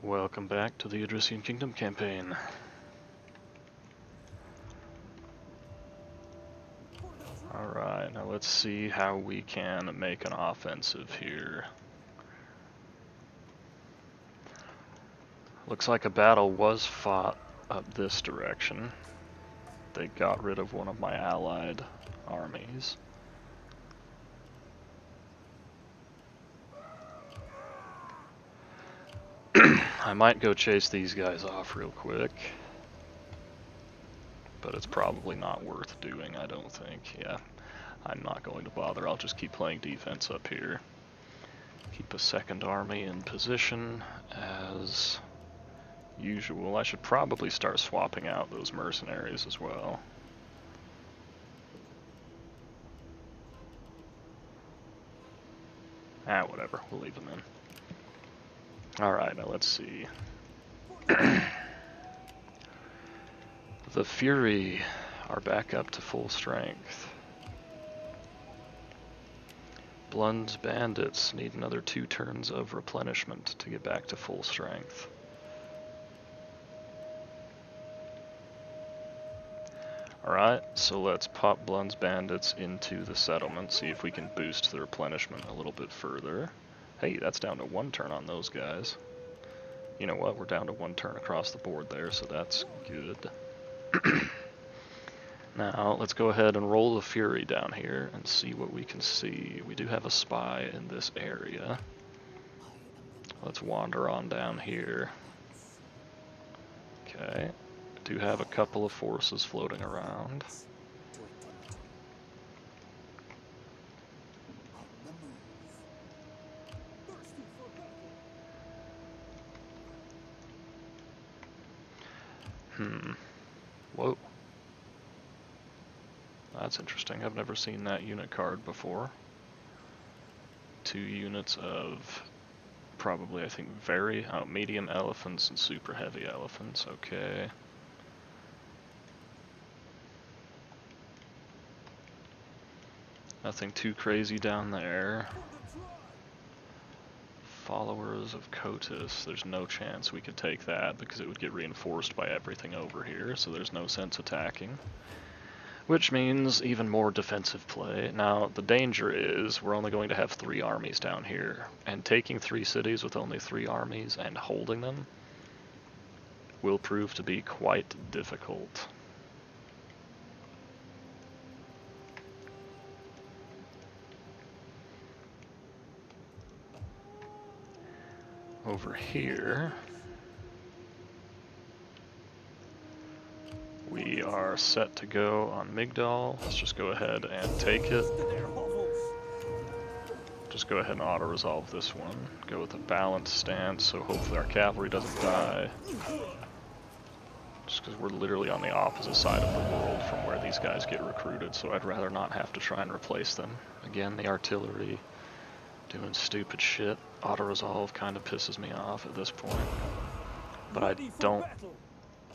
Welcome back to the Odryssian Kingdom campaign. Alright, now let's see how we can make an offensive here. Looks like a battle was fought up this direction. They got rid of one of my allied armies. I might go chase these guys off real quick, but it's probably not worth doing, I don't think. Yeah, I'm not going to bother. I'll just keep playing defense up here. Keep a second army in position as usual. I should probably start swapping out those mercenaries as well. Whatever, we'll leave them in. Alright, now let's see. The Fury are back up to full strength. Blund's bandits need another 2 turns of replenishment to get back to full strength. Alright, so let's pop Blund's bandits into the settlement, see if we can boost the replenishment a little bit further. Hey, that's down to 1 turn on those guys. You know what, we're down to 1 turn across the board there, so that's good. Now, let's go ahead and roll the Fury down here and see what we can see. We do have a spy in this area. Let's wander on down here. Okay, do have a couple of forces floating around. Whoa. That's interesting. I've never seen that unit card before. 2 units of probably, I think, medium elephants and super heavy elephants. Okay. Nothing too crazy down there. Followers of Kotis, there's no chance we could take that because it would get reinforced by everything over here, so there's no sense attacking. Which means even more defensive play. Now, the danger is we're only going to have 3 armies down here, and taking 3 cities with only 3 armies and holding them will prove to be quite difficult. Over here, we are set to go on Migdal. Let's just go ahead and take it. Just go ahead and auto-resolve this one. Go with a balanced stance, so hopefully our cavalry doesn't die. Just because we're literally on the opposite side of the world from where these guys get recruited, so I'd rather not have to try and replace them. Again, the artillery doing stupid shit. Auto-resolve kind of pisses me off at this point. But I don't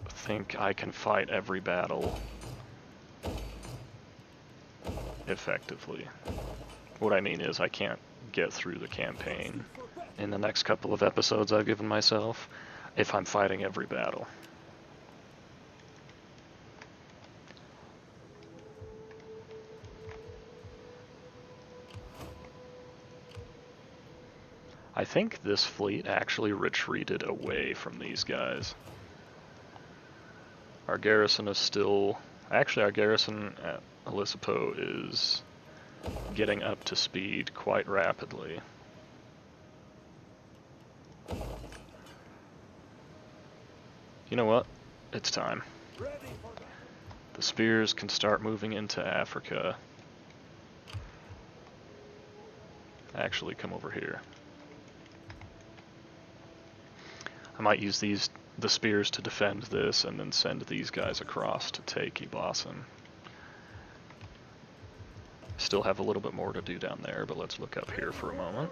think I can fight every battle effectively. What I mean is I can't get through the campaign in the next couple of episodes I've given myself if I'm fighting every battle. I think this fleet actually retreated away from these guys. Our garrison is still... Actually, our garrison at Elisipo is getting up to speed quite rapidly. You know what? It's time. The spears can start moving into Africa. Actually, come over here. I might use the spears to defend this and then send these guys across to take Ibasan. Still have a little bit more to do down there, but let's look up here for a moment.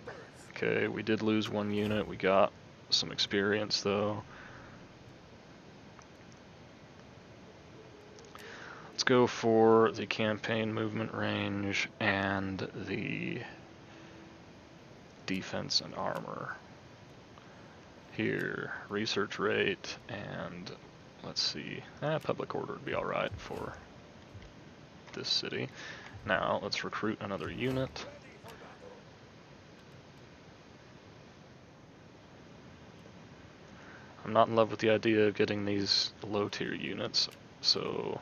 Okay, we did lose 1 unit. We got some experience though. Let's go for the campaign movement range and the defense and armor. here, research rate, and let's see, public order would be alright for this city. Now, let's recruit another unit. I'm not in love with the idea of getting these low-tier units, so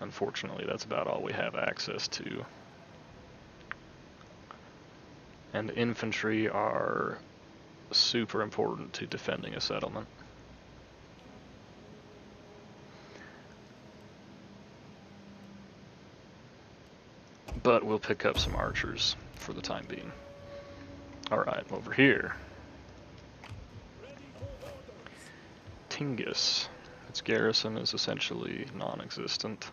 unfortunately that's about all we have access to. And infantry are super important to defending a settlement. But we'll pick up some archers for the time being. Alright, over here. Tingis. Its garrison is essentially non-existent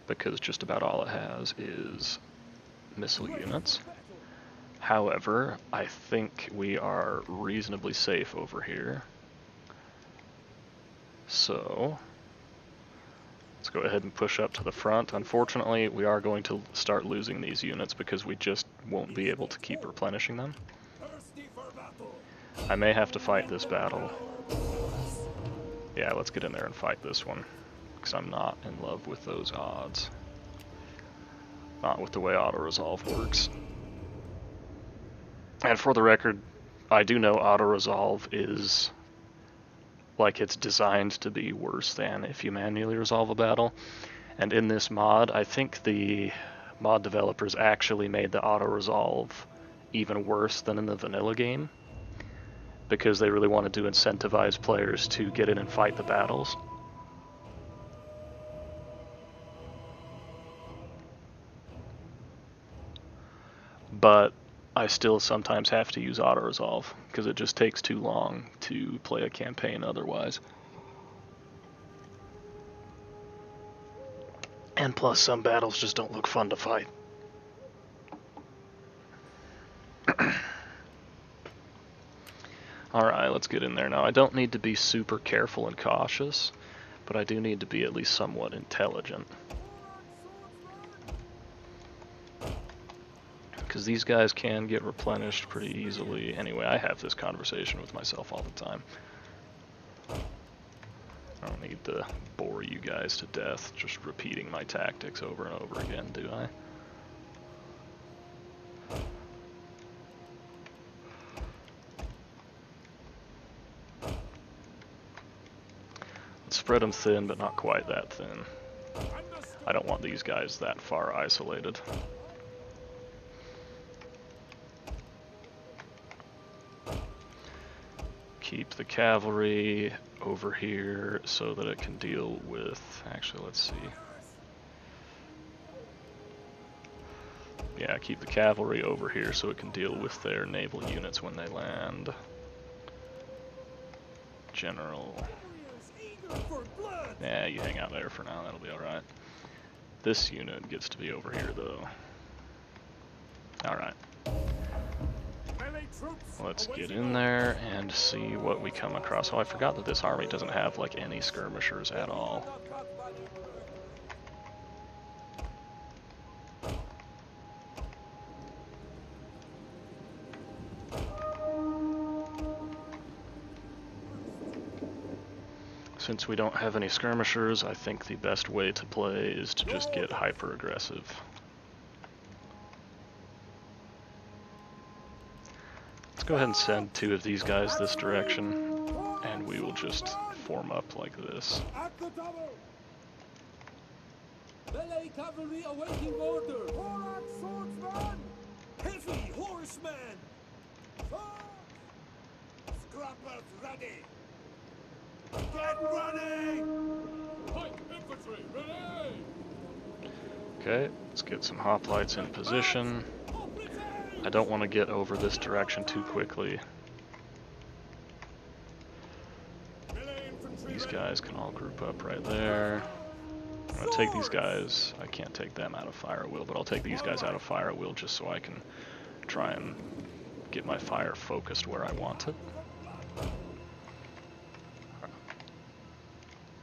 because just about all it has is missile units. However, I think we are reasonably safe over here. So, let's go ahead and push up to the front. Unfortunately, we are going to start losing these units because we just won't be able to keep replenishing them. I may have to fight this battle. Yeah, let's get in there and fight this one, because I'm not in love with those odds. Not with the way auto-resolve works. And for the record, I do know auto-resolve is, like, it's designed to be worse than if you manually resolve a battle. And in this mod, I think the mod developers actually made the auto-resolve even worse than in the vanilla game, because they really wanted to incentivize players to get in and fight the battles. But I still sometimes have to use auto-resolve, because it just takes too long to play a campaign otherwise. And plus, some battles just don't look fun to fight. Alright, let's get in there now. I don't need to be super careful and cautious, but I do need to be at least somewhat intelligent. Because these guys can get replenished pretty easily. Anyway, I have this conversation with myself all the time. I don't need to bore you guys to death just repeating my tactics over and over again, do I? Let's spread them thin, but not quite that thin. I don't want these guys that far isolated. Keep the cavalry over here so that it can deal with, actually let's see. Yeah, keep the cavalry over here so it can deal with their naval units when they land. General. Yeah, you hang out there for now, that'll be alright. This unit gets to be over here though. Alright. Let's get in there and see what we come across. Oh, I forgot that this army doesn't have like any skirmishers at all. Since we don't have any skirmishers, I think the best way to play is to just get hyper aggressive. Let's go ahead and send 2 of these guys this direction, and we will just form up like this. Melee cavalry awaiting order. Swordsman! Heavy horsemen! Scrappers ready! Get running! Light infantry ready! Okay, let's get some hoplites in position. I don't want to get over this direction too quickly. These guys can all group up right there. I'm going to take these guys, I can't take them out of fire at will, but I'll take these guys out of fire at will just so I can try and get my fire focused where I want it.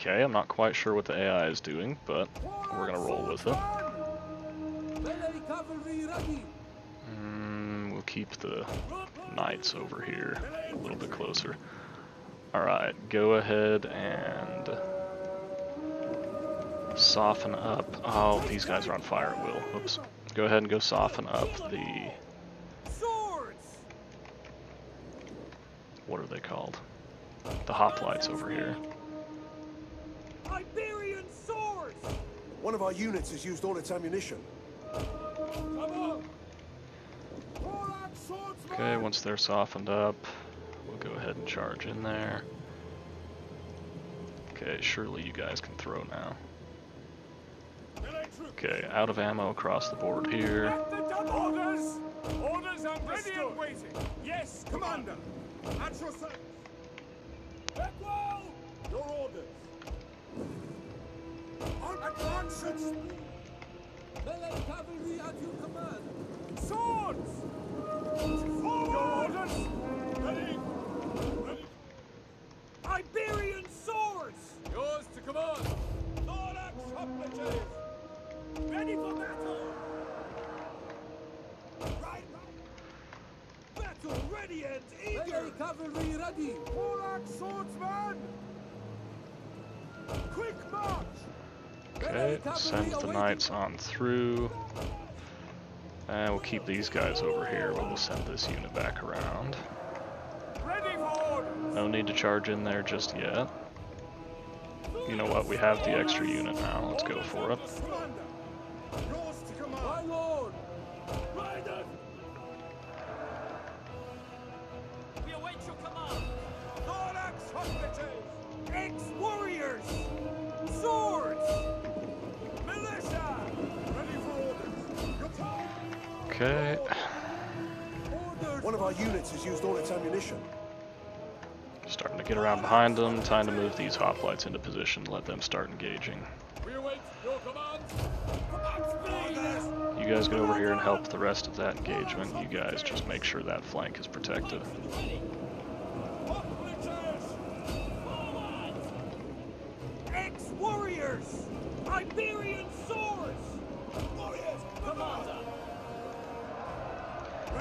Okay, I'm not quite sure what the AI is doing, but we're going to roll with it. We'll keep the knights over here a little bit closer. Alright, go ahead and soften up. Oh, these guys are on fire at will. Whoops. Go ahead and go soften up the... What are they called? The hoplites over here. Iberian swords! One of our units has used all its ammunition. Come on! Okay, once they're softened up, we'll go ahead and charge in there. Okay, surely you guys can throw now. Okay, out of ammo across the board here. Orders! Orders are ready and waiting! Yes, Commander! At your service! Echo! Your orders! Advance at speed! Melee cavalry at your command! Swords! Forward! Your orders! Ready! Ready! Iberian swords! Yours to command! Thorax hoplites! Ready for battle! Right! Battle ready and eager! Melee cavalry ready! Thorax swordsman! Quick march! Okay, send the knights on through. And we'll keep these guys over here, but we'll send this unit back around. Ready for orders! No need to charge in there just yet. You know what, we have the extra unit now, let's go for it. Yours to command! My lord! Riders! We await your command! Thorax hoplites! Ex-warriors! Swords! Militia! Ready for orders! Your time! Okay, One of our units has used all its ammunition. starting to get around behind them, time to move these hoplites into position, let them start engaging. We await your command! At speed! You guys get over here and help the rest of that engagement. You guys just make sure that flank is protected. Ex-warriors! Iberian swords! Warriors! Commander!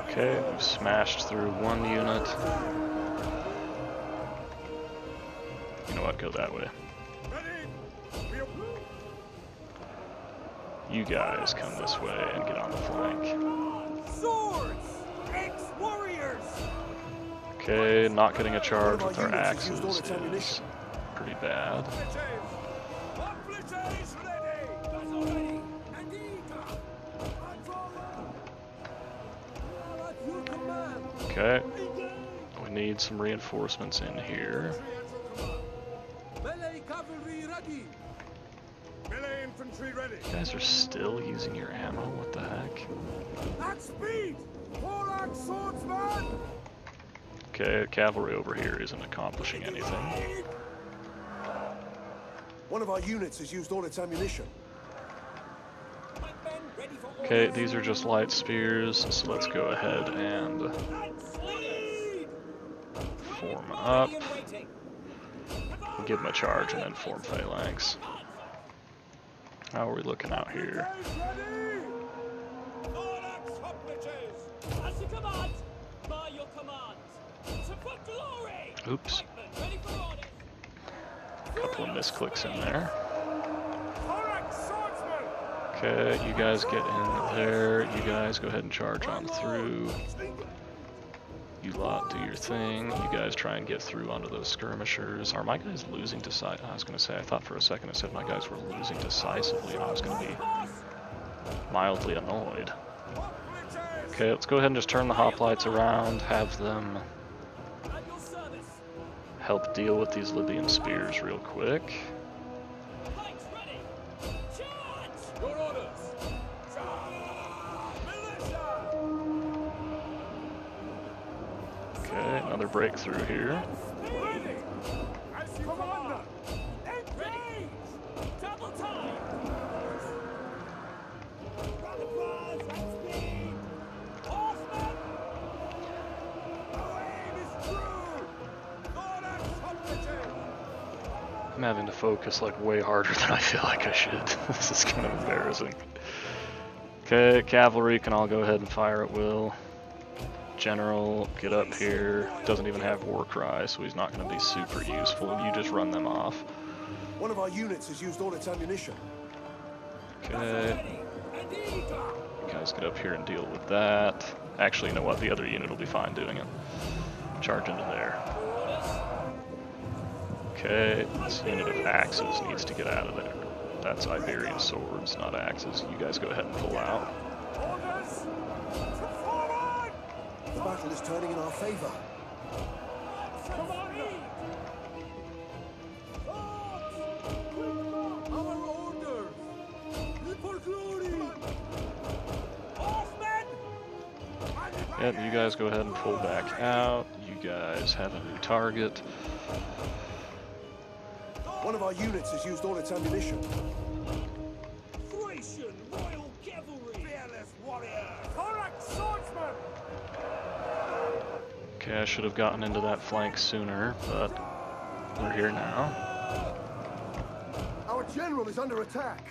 Okay, we've smashed through one unit. You know what, go that way. Ready! You guys come this way and get on the flank. Swords! Ex-warriors! Okay, not getting a charge with our axes is pretty bad. Hoplites ready! Battle ready! And eager! At your command! Okay, we need some reinforcements in here. Melee cavalry ready! Melee infantry ready! You guys are still using your ammo, what the heck? At speed! Thorax swordsman! Okay, cavalry over here isn't accomplishing anything. One of our units has used all its ammunition. Okay, these are just light spears, so let's go ahead and form up. Give them a charge and then form phalanx. How are we looking out here? Thorax hoplites! As you command! By your command! To put glory! Oops, Ready for orders! couple of misclicks in there. Thorax swordsman! Okay, you guys get in there. You guys go ahead and charge on through. You lot do your thing. You guys try and get through onto those skirmishers. Are my guys losing decisively? I was going to say, I thought for a second I said my guys were losing decisively and I was going to be mildly annoyed. Okay, let's go ahead and just turn the hoplites around, have them At your service! help deal with these Libyan spears real quick. Pikes ready! Charge! Your orders! Charge! Militia! Okay, another breakthrough here. Ready! As you commander! Engage! Double time! Rallies at speed! Horsemen! Our aim is true! Thorax hoplites! I'm having to focus like way harder than I feel like I should. This is kind of embarrassing. Okay, cavalry can all go ahead and fire at will. General, get up here. Doesn't even have war cry, so he's not going to be super useful. You just run them off. One of our units has used all its ammunition. Okay. You guys get up here and deal with that. Actually, you know what? The other unit will be fine doing it. Charge into there. Okay, this unit of axes needs to get out of there. That's Iberian swords, not axes. You guys go ahead and pull out. The battle is turning in our favor. Our orders! For glory! Yep, you guys go ahead and pull back out. You guys have a new target. One of our units has used all its ammunition. Thracian royal cavalry! Fearless warrior! Thorax swordsman! Okay, I should have gotten into that flank sooner, but we're here now. Our general is under attack.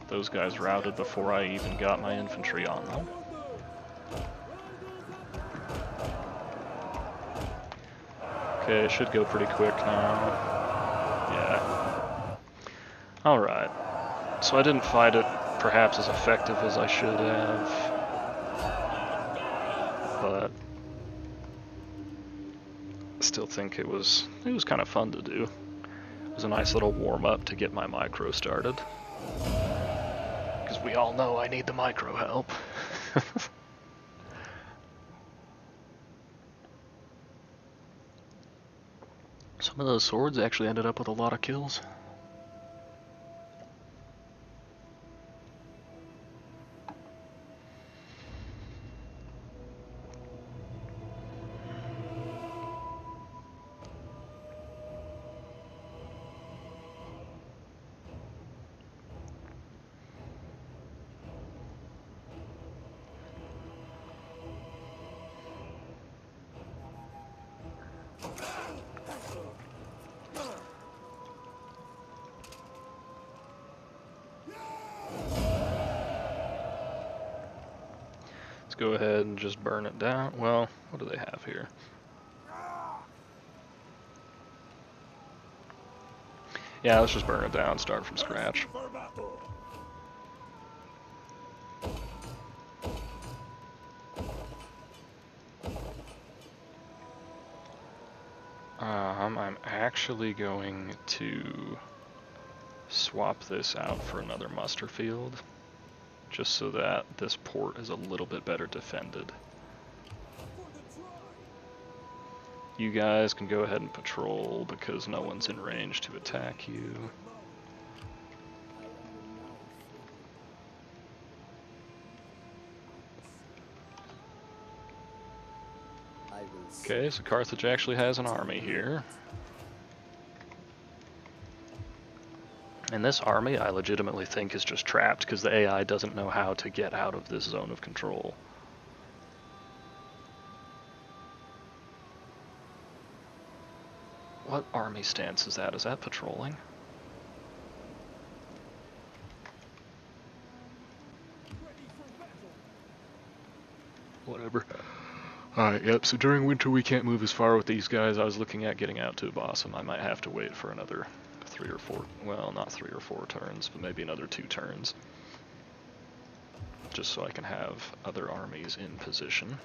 Those guys routed before I even got my infantry on them. Okay, it should go pretty quick now. Yeah. Alright. So I didn't fight it perhaps as effective as I should have. But I still think it was kind of fun to do. It was a nice little warm-up to get my micro started. Because we all know I need the micro help. Some of those swords actually ended up with a lot of kills. Go ahead and just burn it down. Well, what do they have here? Yeah, let's just burn it down, start from scratch. I'm actually going to swap this out for another muster field, just so that this port is a little bit better defended. You guys can go ahead and patrol because no one's in range to attack you. Okay, so Carthage actually has an army here. And this army I legitimately think is just trapped because the AI doesn't know how to get out of this zone of control. What army stance is that? Is that patrolling? Whatever. Alright, yep, so during winter we can't move as far with these guys. I was looking at getting out to Abossum. I might have to wait for another 3 or 4, well, not 3 or 4 turns, but maybe another 2 turns. Just so I can have other armies in position.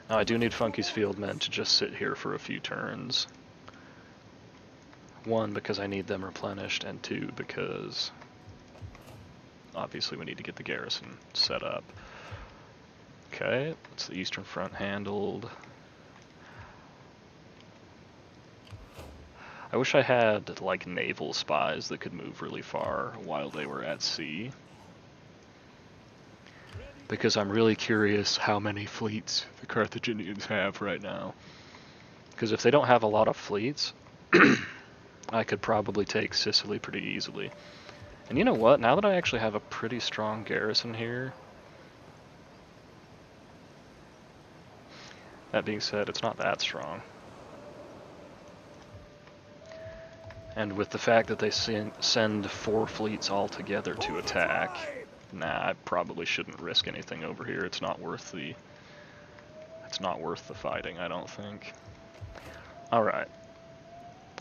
Now I do need Funky's field men to just sit here for a few turns. 1, because I need them replenished, and 2, because obviously we need to get the garrison set up. Okay, that's the Eastern Front handled. I wish I had, like, naval spies that could move really far while they were at sea. Because I'm really curious how many fleets the Carthaginians have right now. Because if they don't have a lot of fleets, I could probably take Sicily pretty easily. And you know what? Now that I actually have a pretty strong garrison here, that being said, it's not that strong. And with the fact that they send 4 fleets all together to attack, nah, I probably shouldn't risk anything over here. It's not worth the It's not worth the fighting, I don't think. Alright.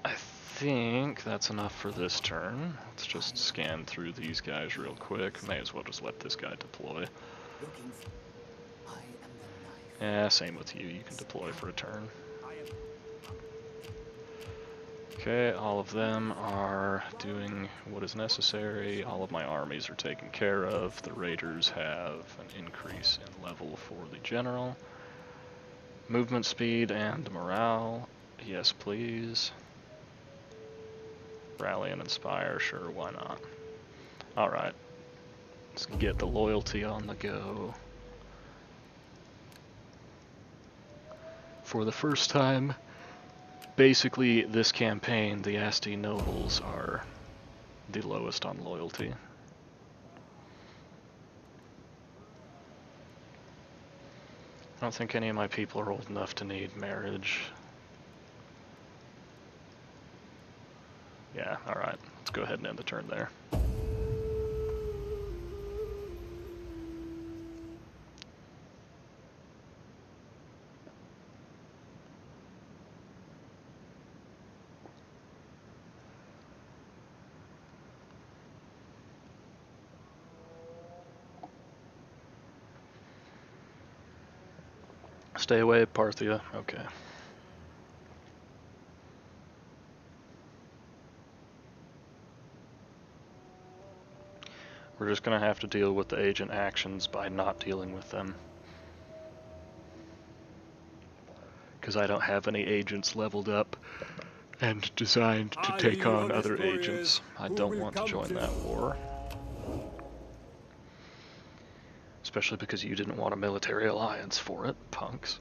I think that's enough for this turn. Let's just scan through these guys real quick. May as well just let this guy deploy. Yeah, same with you. You can deploy for a turn. Okay, all of them are doing what is necessary. All of my armies are taken care of. The raiders have an increase in level for the general. Movement speed and morale. Yes, please. Rally and inspire, sure, why not? Alright. Let's get the loyalty on the go. For the first time, basically this campaign, the Asti nobles are the lowest on loyalty. I don't think any of my people are old enough to need marriage. Yeah, alright. Let's go ahead and end the turn there. Stay away, Parthia. Okay. We're just gonna have to deal with the agent actions by not dealing with them. Because I don't have any agents leveled up and designed to take on other agents. I don't want to join that war. Especially because you didn't want a military alliance for it, punks.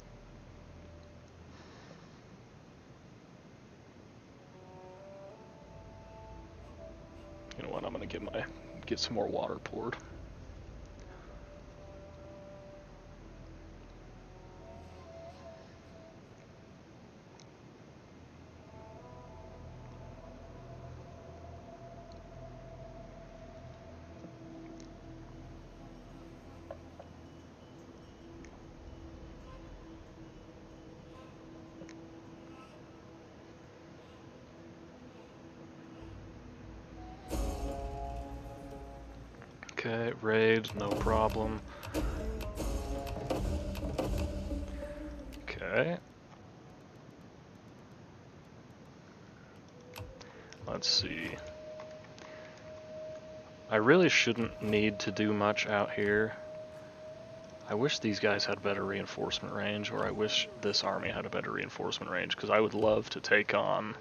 You know what, I'm gonna get some more water poured. Okay, raid, no problem. Okay. Let's see. I really shouldn't need to do much out here. I wish these guys had better reinforcement range, or I wish this army had a better reinforcement range, because I would love to take on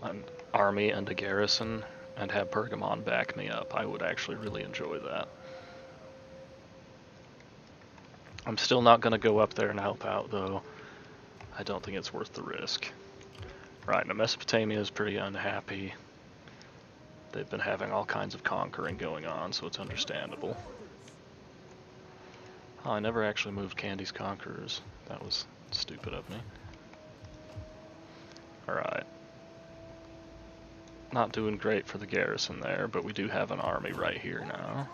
an army and a garrison and have Pergamon back me up. I would actually really enjoy that. I'm still not going to go up there and help out, though. I don't think it's worth the risk. Right, now Mesopotamia is pretty unhappy. They've been having all kinds of conquering going on, so it's understandable. Oh, I never actually moved Candy's Conquerors. That was stupid of me. Alright. Not doing great for the garrison there, but we do have an army right here now.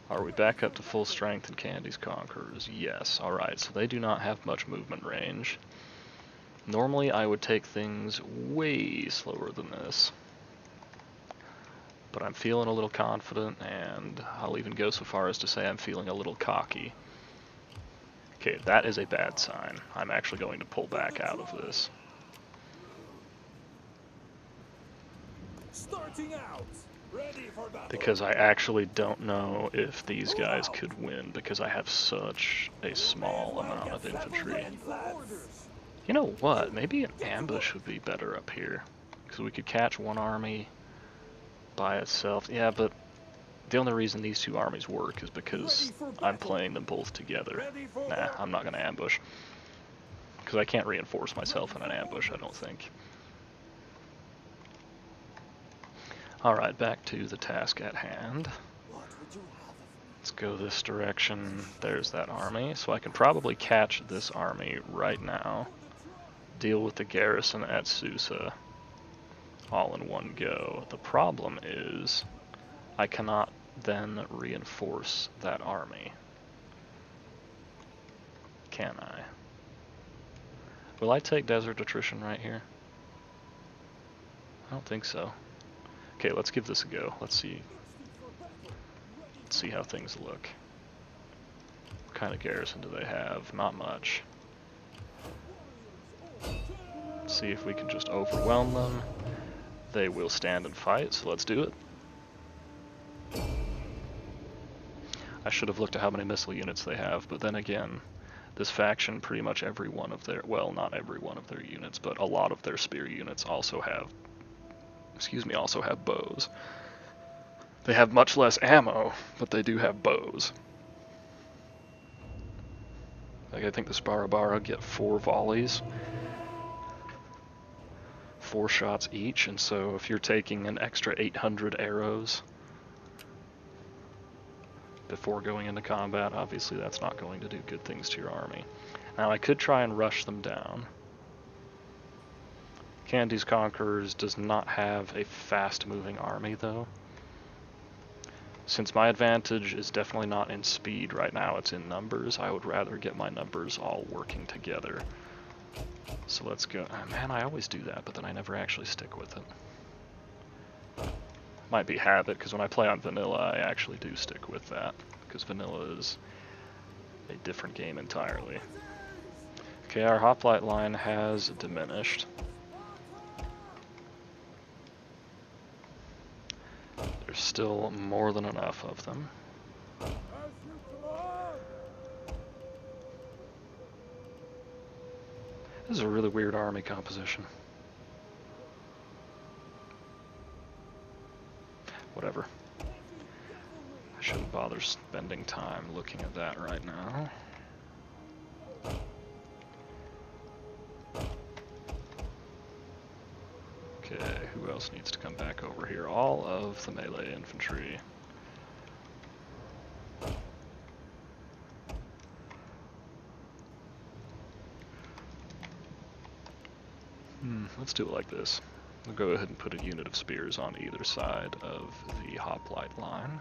Are we back up to full strength in Candy's Conquerors? Yes. Alright, so they do not have much movement range. Normally I would take things way slower than this. But I'm feeling a little confident, and I'll even go so far as to say I'm feeling a little cocky. Okay, that is a bad sign. I'm actually going to pull back out of this. Starting out. Ready for battle. Because I actually don't know if these guys could win, because I have such a small amount of infantry. You know what? Maybe an ambush would be better up here. Because we could catch one army by itself. Yeah, but the only reason these two armies work is because I'm playing them both together. Nah, I'm not going to ambush. Because I can't reinforce myself in an ambush, I don't think. Alright, back to the task at hand. Let's go this direction. There's that army. So I can probably catch this army right now. Deal with the garrison at Susa all in one go. The problem is I cannot then reinforce that army. Can I? Will I take desert attrition right here? I don't think so. Okay, let's give this a go. Let's see how things look. What kind of garrison do they have? Not much. Let's see if we can just overwhelm them. They will stand and fight, so let's do it. I should have looked at how many missile units they have, but then again, this faction, pretty much every one of their, well, not every one of their units, but a lot of their spear units also have, also have bows. They have much less ammo, but they do have bows. Like, I think the Sparabara get 4 volleys, 4 shots each, and so if you're taking an extra 800 arrows before going into combat, obviously that's not going to do good things to your army. Now I could try and rush them down. Candy's Conquerors does not have a fast-moving army, though. Since my advantage is definitely not in speed right now, it's in numbers, I would rather get my numbers all working together. So let's go. Oh, man, I always do that, but then I never actually stick with it. Might be habit, because when I play on vanilla, I actually do stick with that, because vanilla is a different game entirely. Okay, our hoplite line has diminished. There's still more than enough of them. This is a really weird army composition. Whatever. I shouldn't bother spending time looking at that right now. Okay, who else needs to come back over here? All of the melee infantry. Let's do it like this. We'll go ahead and put a unit of spears on either side of the hoplite line.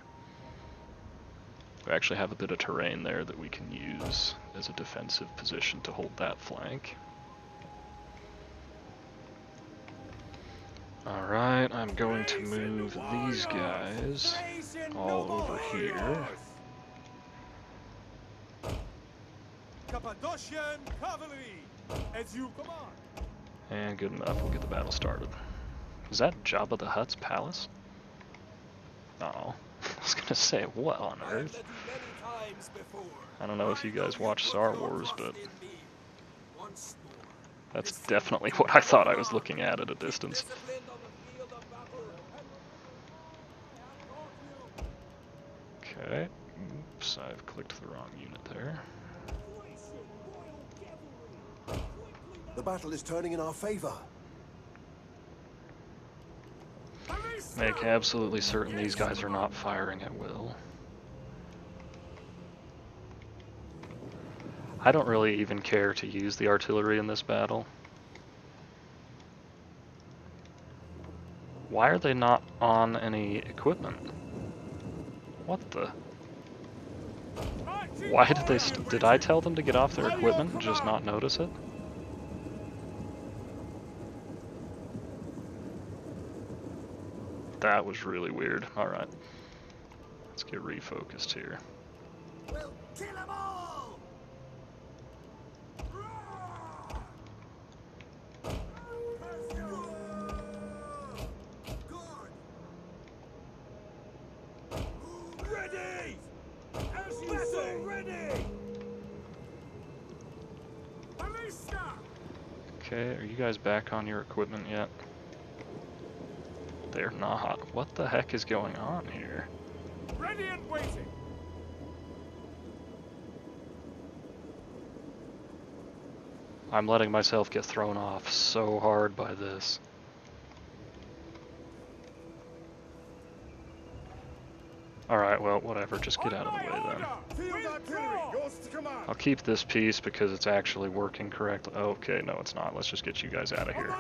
We actually have a bit of terrain there that we can use as a defensive position to hold that flank. Alright, I'm going to move these guys all over here. Cappadocian cavalry, as you command. And good enough, we'll get the battle started. Is that Jabba the Hutt's palace? Oh, I was gonna say, what on earth? I don't know if you guys watch Star Wars, but that's definitely what I thought I was looking at a distance. Okay, oops, I've clicked the wrong unit there. The battle is turning in our favor. Make absolutely certain these guys are not firing at will. I don't really even care to use the artillery in this battle. Why are they not on any equipment? What the? Why did they did I tell them to get off their equipment and just not notice it? That was really weird. Alright. Let's get refocused here. We'll kill them all! Ready! As you say, ready! Okay, are you guys back on your equipment yet? They're not. What the heck is going on here? Ready and waiting. I'm letting myself get thrown off so hard by this. Alright, well, whatever. Just get out of the way then. Field artillery, yours to command. I'll keep this piece because it's actually working correctly. Okay, no, it's not. Let's just get you guys out of here.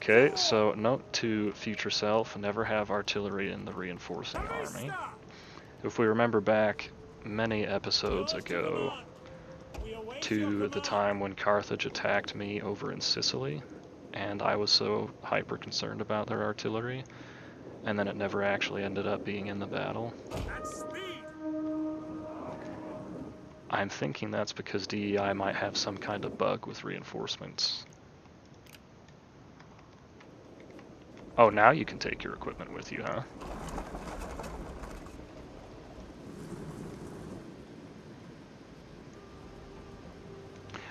Okay, so note to future self, never have artillery in the reinforcing army. If we remember back many episodes ago, to the time when Carthage attacked me over in Sicily, and I was so hyper concerned about their artillery, and then it never actually ended up being in the battle. I'm thinking that's because DEI might have some kind of bug with reinforcements. Oh, now you can take your equipment with you, huh?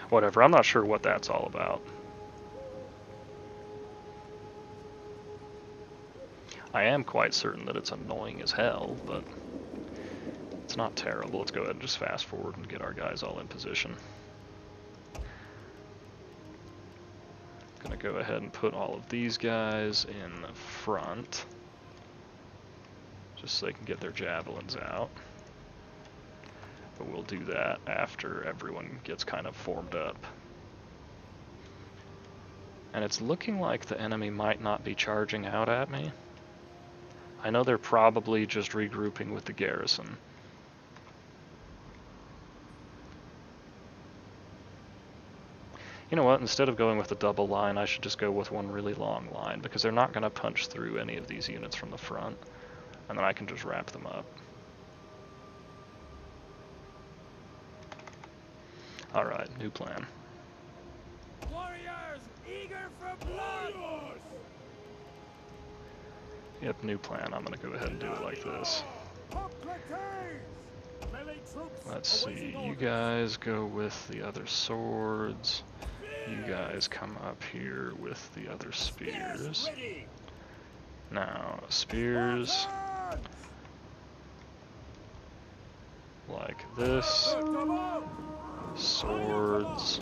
Whatever, I'm not sure what that's all about. I am quite certain that it's annoying as hell, but it's not terrible. Let's go ahead and just fast forward and get our guys all in position. Gonna go ahead and put all of these guys in the front, just so they can get their javelins out. But we'll do that after everyone gets kind of formed up. And it's looking like the enemy might not be charging out at me. I know they're probably just regrouping with the garrison. You know what, instead of going with a double line, I should just go with one really long line, because they're not going to punch through any of these units from the front, and then I can just wrap them up. Alright, new plan. Warriors, eager for blood! Yep, new plan. I'm going to go ahead and do it like this. Let's see, you guys go with the other swords. You guys come up here with the other spears. Now, spears like this. Swords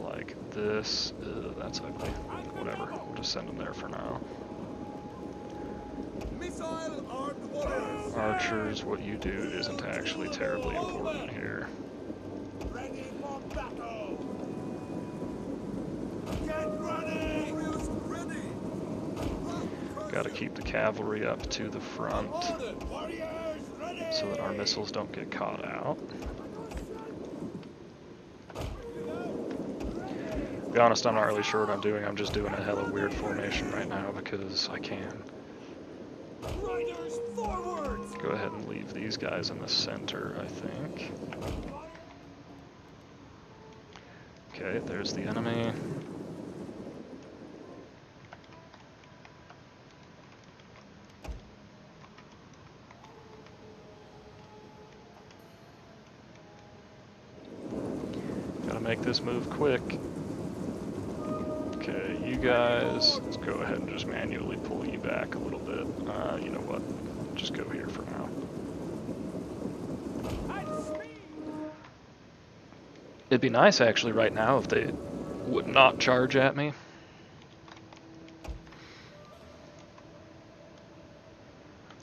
like this. That's ugly. Whatever, we'll just send them there for now. Archers, what you do isn't actually terribly important here. Gotta keep the cavalry up to the front so that our missiles don't get caught out. To be honest, I'm not really sure what I'm doing. I'm just doing a hella weird formation right now because I can. Go ahead and leave these guys in the center, I think. Okay, there's the enemy. Gotta make this move quick. Okay, you guys, let's go ahead and just manually pull you back a little bit. You know what? Just go here for now. It'd be nice actually right now if they would not charge at me.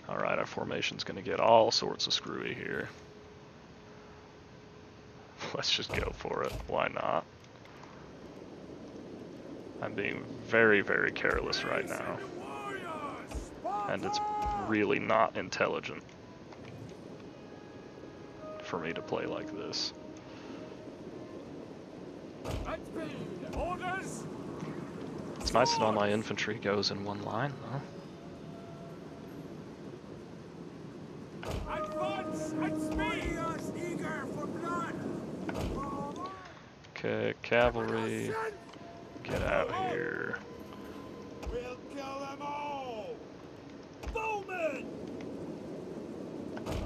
Alright, our formation's gonna get all sorts of screwy here. Let's just go for it. Why not? I'm being very, very careless right now. And it's really not intelligent for me to play like this. It's nice that all my infantry goes in one line, though. Okay, cavalry, get out here. We'll kill them all! Bowman!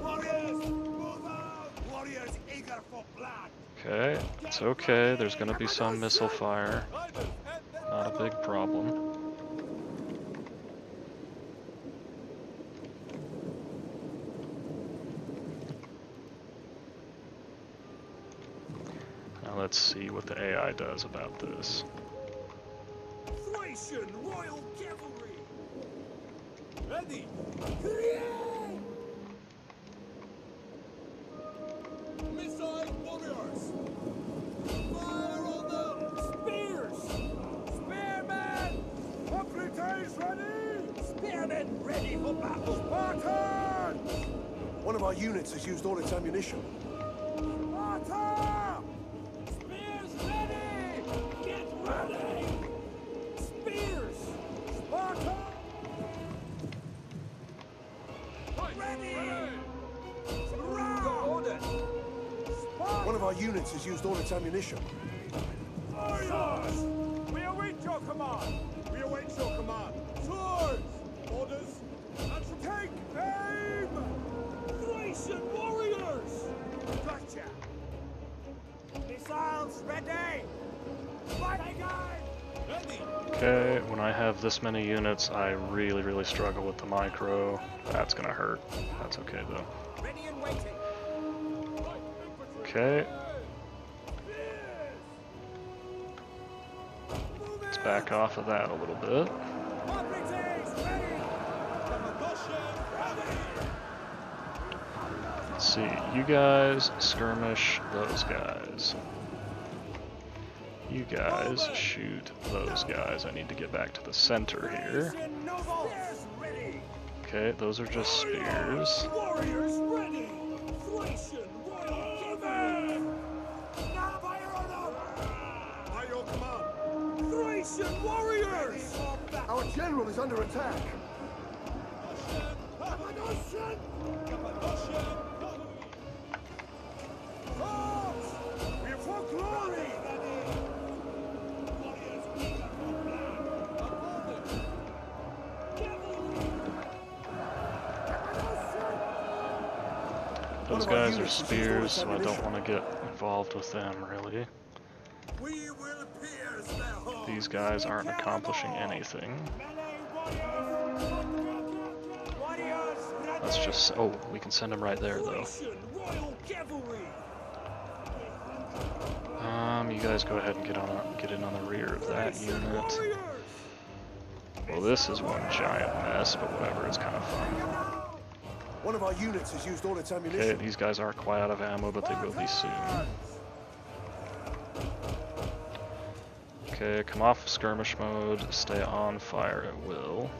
Warriors, move out! Warriors eager for blood! Okay, it's okay. There's gonna be some missile fire. Not a big problem. Now let's see what the AI does about this. Thracian Royal Cavalry! Ready! Missile warriors! Fire on them! Spears! Spearmen! Completes ready! Spearmen ready for battle! Spartans! One of our units has used all its ammunition. Sparta! units has used all its ammunition. Warriors! We await your command! We await your command! Swords! Orders! And take aim! Thracian warriors! Gotcha! Missiles ready! Fighting guide! Ready! Okay, when I have this many units, I really struggle with the micro. That's gonna hurt. That's okay though. Ready and waiting! Okay. Let's back off of that a little bit. Let's see, you guys skirmish those guys. You guys shoot those guys. I need to get back to the center here. Okay, those are just spears. Warriors ready! Thracian royal command! Now by your order! By your command! Thracian warriors! Our general is under attack. Cappadocia! Cappadocia! Force! We are for glory! Those guys are spears, so I don't want to get involved with them, really. We will pierce their hearts. These guys aren't accomplishing anything. Let's just... oh, we can send them right there, though. Royal cavalry. You guys go ahead and get in on the rear of that unit. Well, this is one giant mess, but whatever, it's kind of fun. One of our units has used all its Okay, ammunition. these guys aren't quite out of ammo, but they will be soon. Okay, come off skirmish mode, stay on fire at will.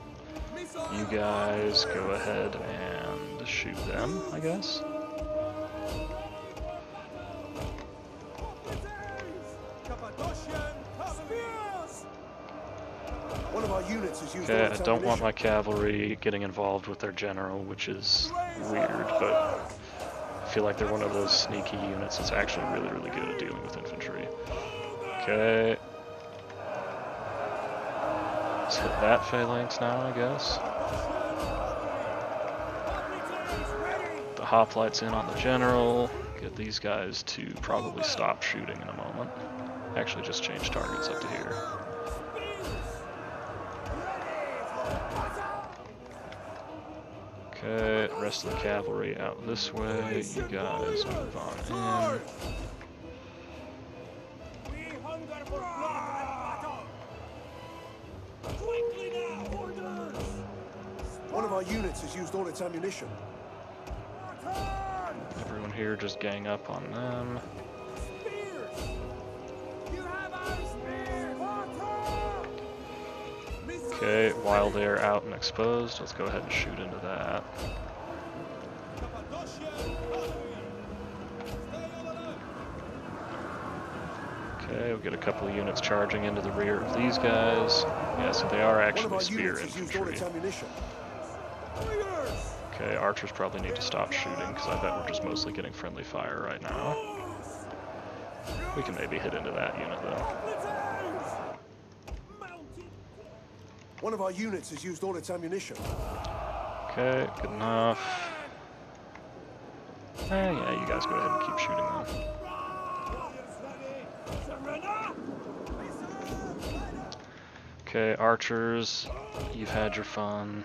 You guys go ahead and shoot them, I guess. One of our units has used Okay, all I its don't want ammunition. my cavalry getting involved with their general, which is weird, but I feel like they're one of those sneaky units that's actually really good at dealing with infantry. Okay. Let's hit that phalanx now, I guess. The hoplites in on the general. Get these guys to probably stop shooting in a moment. Actually, just change targets up to here. Okay, rest of the cavalry out this way. You guys move on in. We hunger for blood and battle. Quickly now, orders. One of our units has used all its ammunition. Everyone here just gang up on them. Spears. You have our spears. Okay, while they're out and exposed, let's go ahead and shoot into that. Okay, we'll get a couple of units charging into the rear of these guys. Yeah, so they are One of actually our spear units has used all infantry. its ammunition. Okay, archers probably need to stop shooting, because I bet we're just mostly getting friendly fire right now. We can maybe hit into that unit, though. One of our units has used all its ammunition. Okay, good enough. Yeah, you guys go ahead and keep shooting them. Okay, archers, you've had your fun.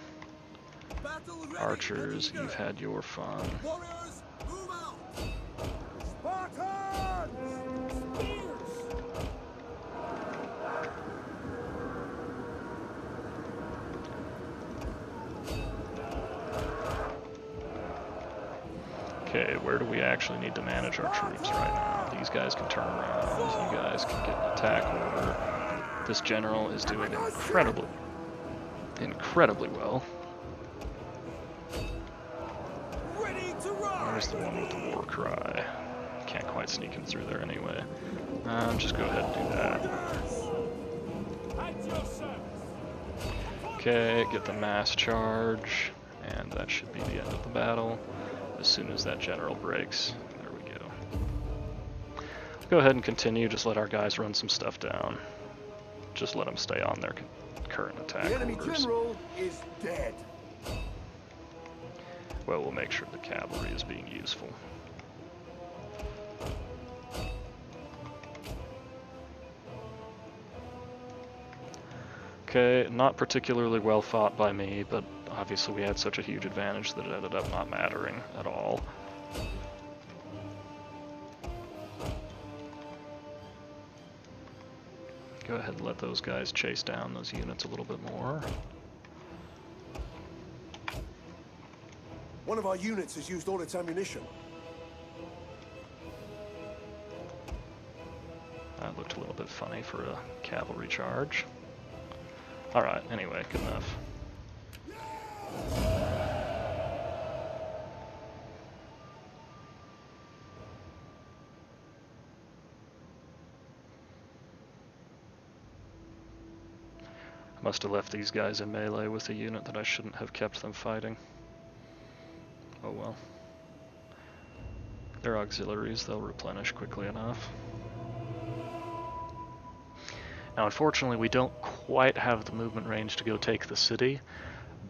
Archers, you've had your fun. Warriors, move out. Spartans! Spears! Okay, where do we actually need to manage our troops right now? These guys can turn around, you guys can get an attack order. This general is doing incredibly well. Where's the one with the war cry? Can't quite sneak him through there anyway. Just go ahead and do that. Okay, get the mass charge, and that should be the end of the battle. As soon as that general breaks, there we go. go ahead and continue, just let our guys run some stuff down. Just let them stay on their current attack The enemy orders. general is dead. Well, we'll make sure the cavalry is being useful. Okay, not particularly well fought by me, but obviously we had such a huge advantage that it ended up not mattering at all. Go ahead and let those guys chase down those units a little bit more. One of our units has used all its ammunition. That looked a little bit funny for a cavalry charge. Alright, anyway, good enough. Must have left these guys in melee with a unit that I shouldn't have kept them fighting. Oh well. They're auxiliaries, they'll replenish quickly enough. Now unfortunately we don't quite have the movement range to go take the city,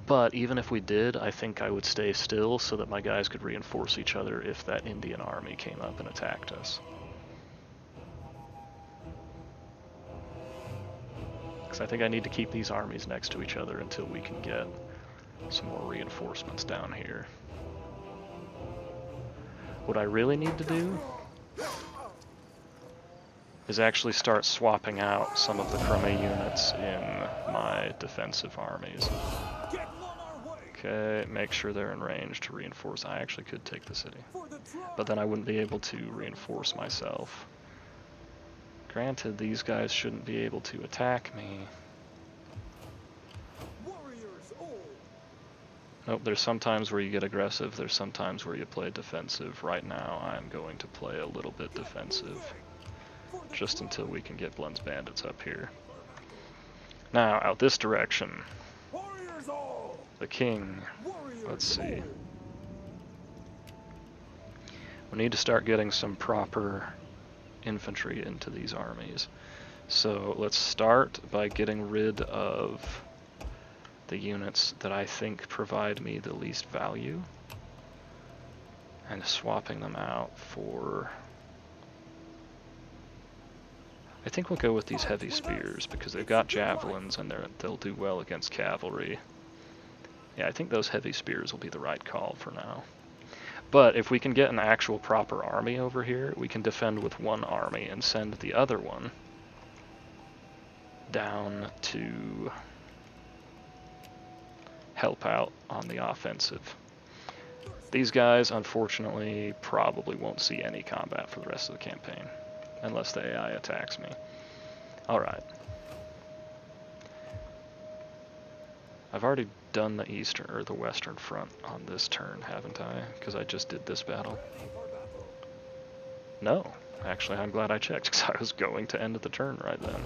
but even if we did, I think I would stay still so that my guys could reinforce each other if that Indian army came up and attacked us. Because I think I need to keep these armies next to each other until we can get some more reinforcements down here. What I really need to do is actually start swapping out some of the crummy units in my defensive armies. Okay, make sure they're in range to reinforce. I actually could take the city, but then I wouldn't be able to reinforce myself. Granted, these guys shouldn't be able to attack me. Nope, there's some times where you get aggressive, there's some times where you play defensive. Right now, I'm going to play a little bit defensive, just until we can get Blund's bandits up here. Now, out this direction, the king, let's see. We need to start getting some proper infantry into these armies. So let's start by getting rid of the units that I think provide me the least value and swapping them out for... I think we'll go with these heavy spears because they've got javelins and they'll do well against cavalry. Yeah, I think those heavy spears will be the right call for now. But if we can get an actual proper army over here, we can defend with one army and send the other one down to help out on the offensive. These guys, unfortunately, probably won't see any combat for the rest of the campaign, unless the AI attacks me. Alright. I've already done the eastern or the western front on this turn, haven't I? Because I just did this battle. No, actually I'm glad I checked because I was going to end the turn right then.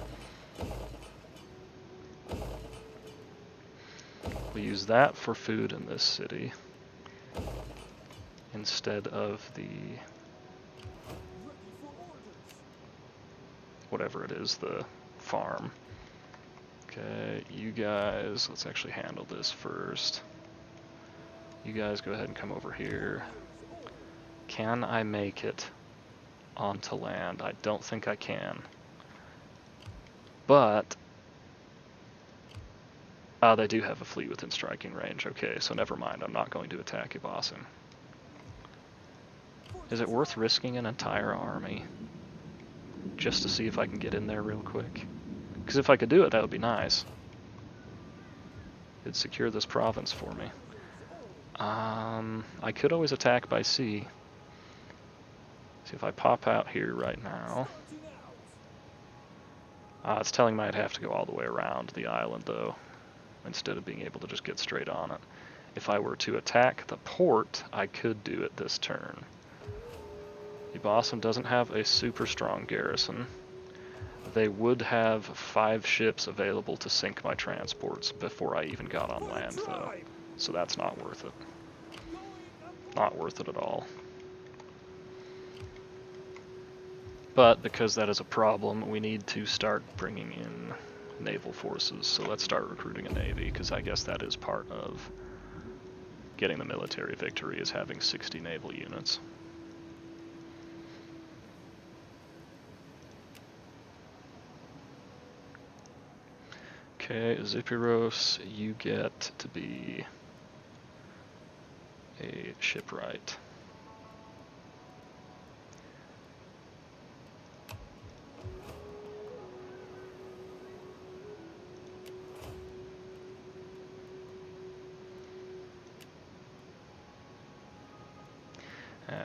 We use that for food in this city instead of the whatever it is, the farm. Okay, you guys, let's actually handle this first. You guys go ahead and come over here. Can I make it onto land? I don't think I can. But they do have a fleet within striking range. Okay, so never mind. I'm not going to attack Odryssian. Is it worth risking an entire army just to see if I can get in there real quick? Because if I could do it, that would be nice. It'd secure this province for me. I could always attack by sea. See if I pop out here right now. It's telling me I'd have to go all the way around the island, though, instead of being able to just get straight on it. If I were to attack the port, I could do it this turn. Odryssian doesn't have a super strong garrison. They would have 5 ships available to sink my transports before I even got on land, though. So that's not worth it. Not worth it at all. But because that is a problem, we need to start bringing in naval forces. So let's start recruiting a navy, because I guess that is part of getting the military victory, is having 60 naval units. Okay, Zippiros, you get to be a shipwright.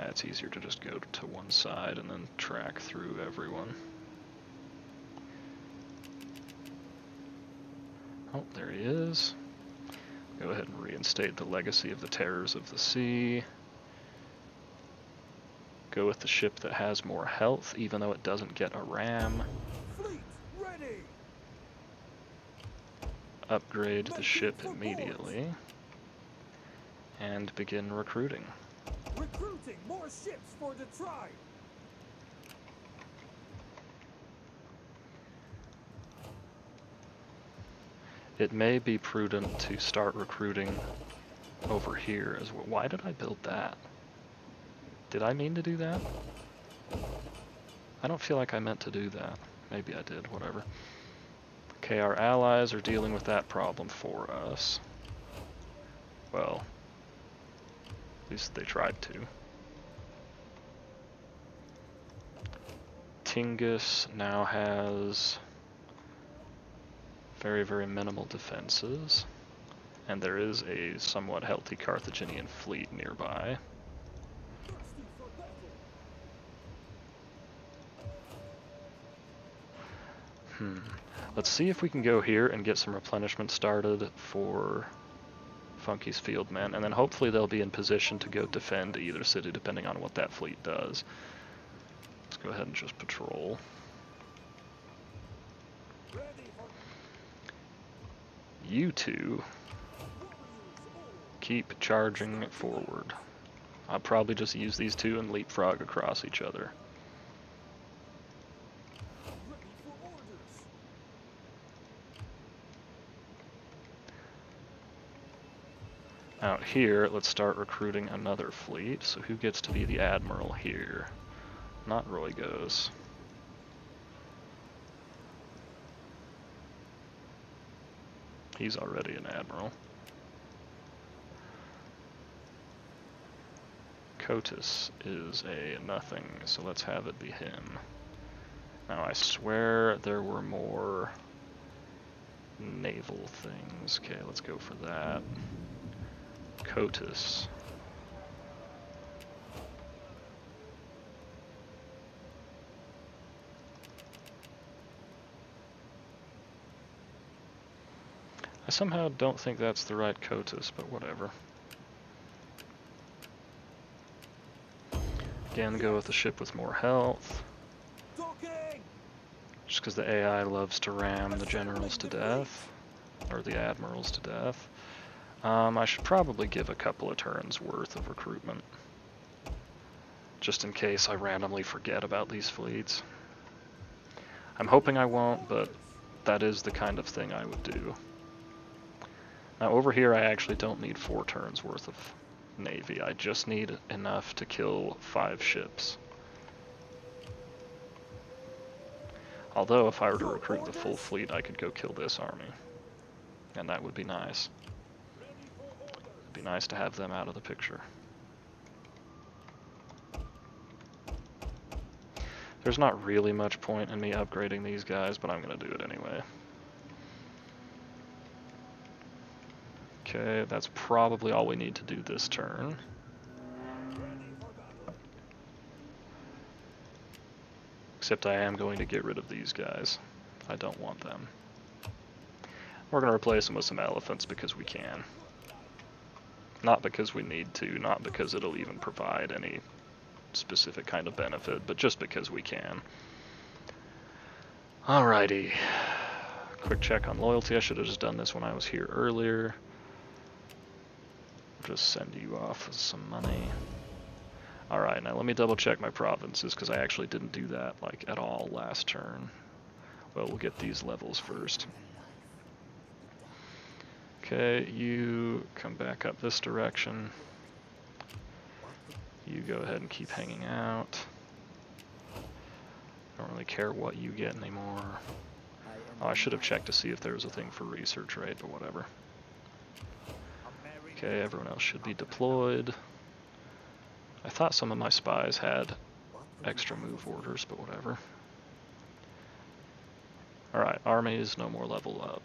It's easier to just go to one side and then track through everyone. Oh, there he is. Go ahead and reinstate the legacy of the terrors of the sea. Go with the ship that has more health, even though it doesn't get a ram. Fleet ready. Upgrade the ship immediately. And begin recruiting. Recruiting more ships for the tribe. It may be prudent to start recruiting over here as well. Why did I build that? Did I mean to do that? I don't feel like I meant to do that. Maybe I did, whatever. Okay, our allies are dealing with that problem for us. Well, at least they tried to. Tingus now has very, very minimal defenses, and there is a somewhat healthy Carthaginian fleet nearby. Let's see if we can go here and get some replenishment started for Funky's field men, and then hopefully they'll be in position to go defend either city depending on what that fleet does. Let's go ahead and just patrol. You two keep charging forward. I'll probably just use these two and leapfrog across each other. Out here, let's start recruiting another fleet. So who gets to be the admiral here? Not Roygos. He's already an admiral. Cotus is a nothing, so let's have it be him. Now I swear there were more naval things. Okay, let's go for that. Cotus. I somehow don't think that's the right Cotus, but whatever. Again, go with the ship with more health. Just because the AI loves to ram the generals to death, or the admirals to death. I should probably give a couple of turns worth of recruitment, just in case I randomly forget about these fleets. I'm hoping I won't, but that is the kind of thing I would do. Now over here I actually don't need 4 turns worth of navy, I just need enough to kill 5 ships. Although if I were to recruit the full fleet I could go kill this army, and that would be nice. It'd be nice to have them out of the picture. There's not really much point in me upgrading these guys, but I'm gonna do it anyway. Okay, that's probably all we need to do this turn. Except I am going to get rid of these guys. I don't want them. We're going to replace them with some elephants because we can. Not because we need to, not because it'll even provide any specific kind of benefit, but just because we can. Alrighty. Quick check on loyalty. I should have just done this when I was here earlier. Just send you off with some money. Alright, now let me double check my provinces, because I actually didn't do that, like, at all last turn. Well, we'll get these levels first. Okay, you come back up this direction. You go ahead and keep hanging out. I don't really care what you get anymore. Oh, I should have checked to see if there was a thing for research rate, but whatever. Okay, everyone else should be deployed. I thought some of my spies had extra move orders, but whatever. Alright, armies, no more level up.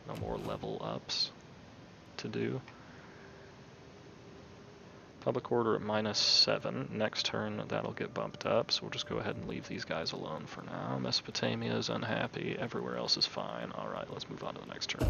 No more level ups to do. Public order at -7. Next turn, that'll get bumped up, so we'll just go ahead and leave these guys alone for now. Mesopotamia is unhappy, everywhere else is fine. Alright, let's move on to the next turn.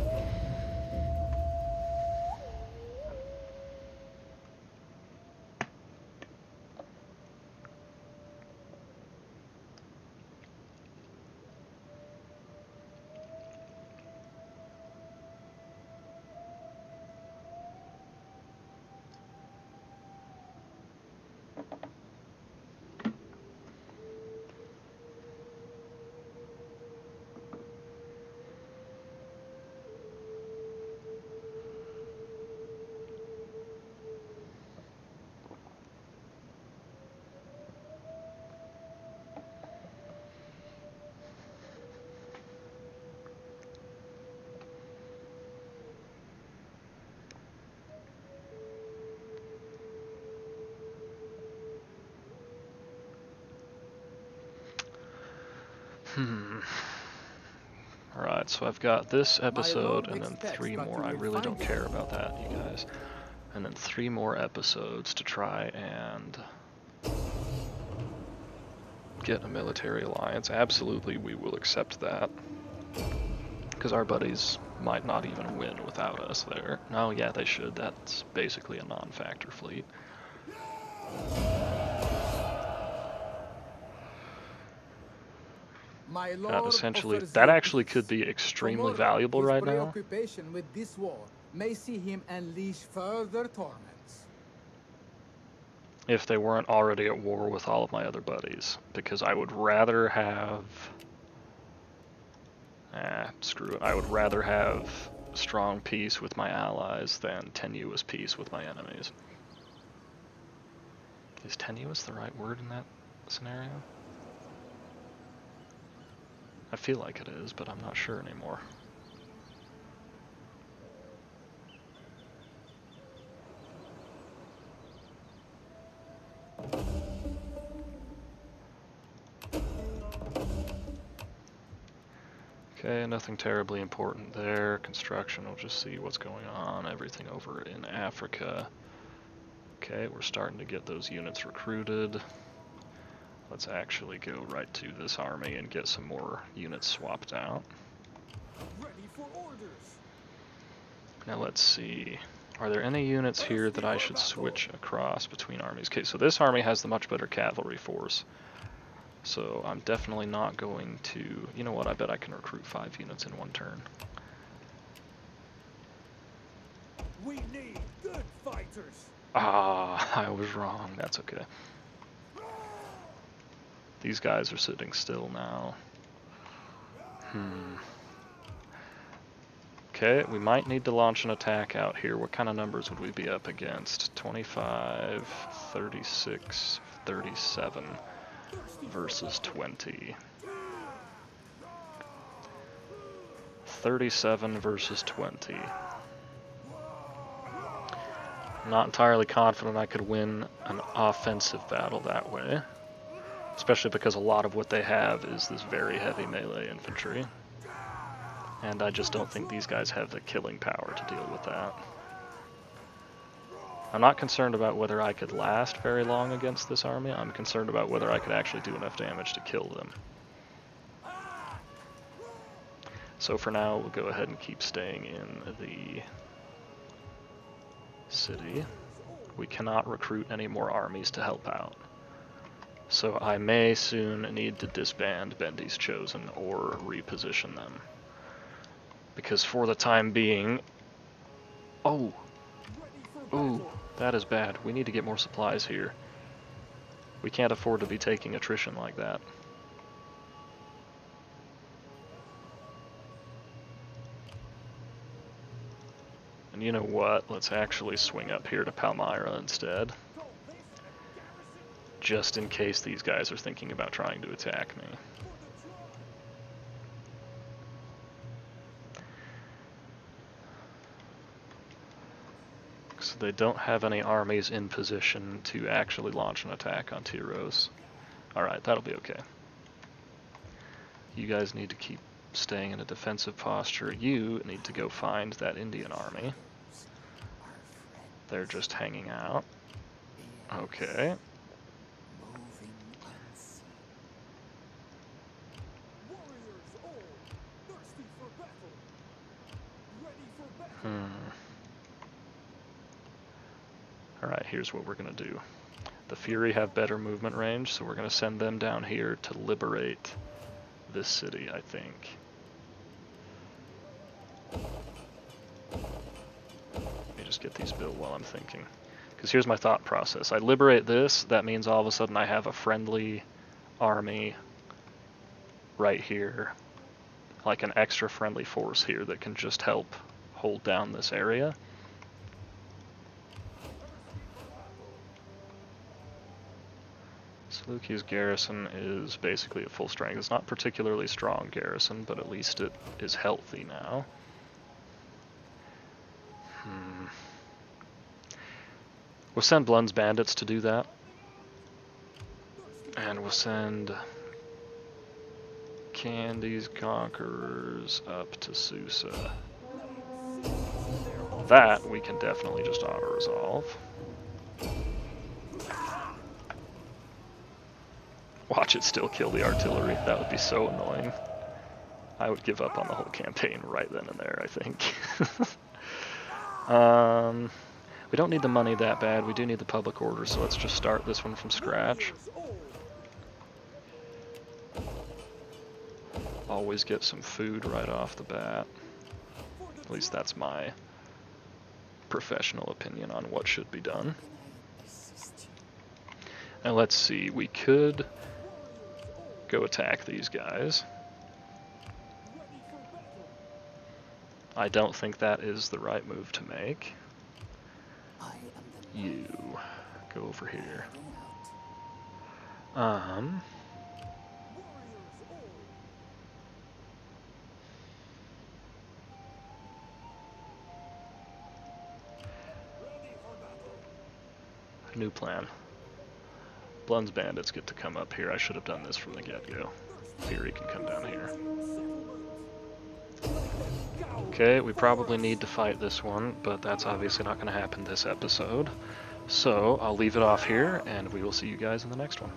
Alright, so I've got this episode and then 3 more. I really don't care about that, you guys. And then 3 more episodes to try and get a military alliance. Absolutely, we will accept that. Because our buddies might not even win without us there. No, yeah, they should. That's basically a non-factor fleet. Essentially, that actually could be extremely valuable right now. Preoccupation with this war may see him unleash further torments. If they weren't already at war with all of my other buddies, because I would rather have... screw it. I would rather have strong peace with my allies than tenuous peace with my enemies. Is tenuous the right word in that scenario? I feel like it is, but I'm not sure anymore. Okay, nothing terribly important there. Construction, we'll just see what's going on. Everything over in Africa. Okay, we're starting to get those units recruited. Let's actually go right to this army and get some more units swapped out. Ready for orders. Now let's see. Are there any units here that I should switch across between armies? Okay, so this army has the much better cavalry force. So I'm definitely not going to... You know what, I bet I can recruit 5 units in one turn. We need good fighters. Ah, I was wrong. That's okay. These guys are sitting still now. Okay, we might need to launch an attack out here. What kind of numbers would we be up against? 25, 36, 37 versus 20. 37 versus 20. I'm not entirely confident I could win an offensive battle that way. Especially because a lot of what they have is this very heavy melee infantry. And I just don't think these guys have the killing power to deal with that. I'm not concerned about whether I could last very long against this army. I'm concerned about whether I could actually do enough damage to kill them. So for now, we'll go ahead and keep staying in the city. We cannot recruit any more armies to help out. So I may soon need to disband Bendy's Chosen or reposition them. Because for the time being... Oh! Ooh, that is bad. We need to get more supplies here. We can't afford to be taking attrition like that. And you know what? Let's actually swing up here to Palmyra instead. Just in case these guys are thinking about trying to attack me. So they don't have any armies in position to actually launch an attack on Tyros. Alright, that'll be okay. You guys need to keep staying in a defensive posture. You need to go find that Indian army. They're just hanging out. Okay. Alright, here's what we're going to do. The Fury have better movement range, so we're going to send them down here to liberate this city, I think. Let me just get these built while I'm thinking. Because here's my thought process. I liberate this, that means all of a sudden I have a friendly army right here. Like an extra friendly force here that can just help hold down this area. Seleukia's garrison is basically at full strength. It's not particularly strong garrison, but at least it is healthy now. We'll send Blund's bandits to do that. And we'll send Candy's conquerors up to Susa. That we can definitely just auto-resolve. Watch it still kill the artillery. That would be so annoying. I would give up on the whole campaign right then and there, I think. We don't need the money that bad. We do need the public order, so let's just start this one from scratch. Always get some food right off the bat. At least that's my professional opinion on what should be done. Now let's see, we could go attack these guys. I don't think that is the right move to make. You go over here. New plan. Blund's bandits get to come up here. I should have done this from the get-go. Fury can come down here. Okay, we probably need to fight this one, but that's obviously not going to happen this episode. So I'll leave it off here, and we will see you guys in the next one.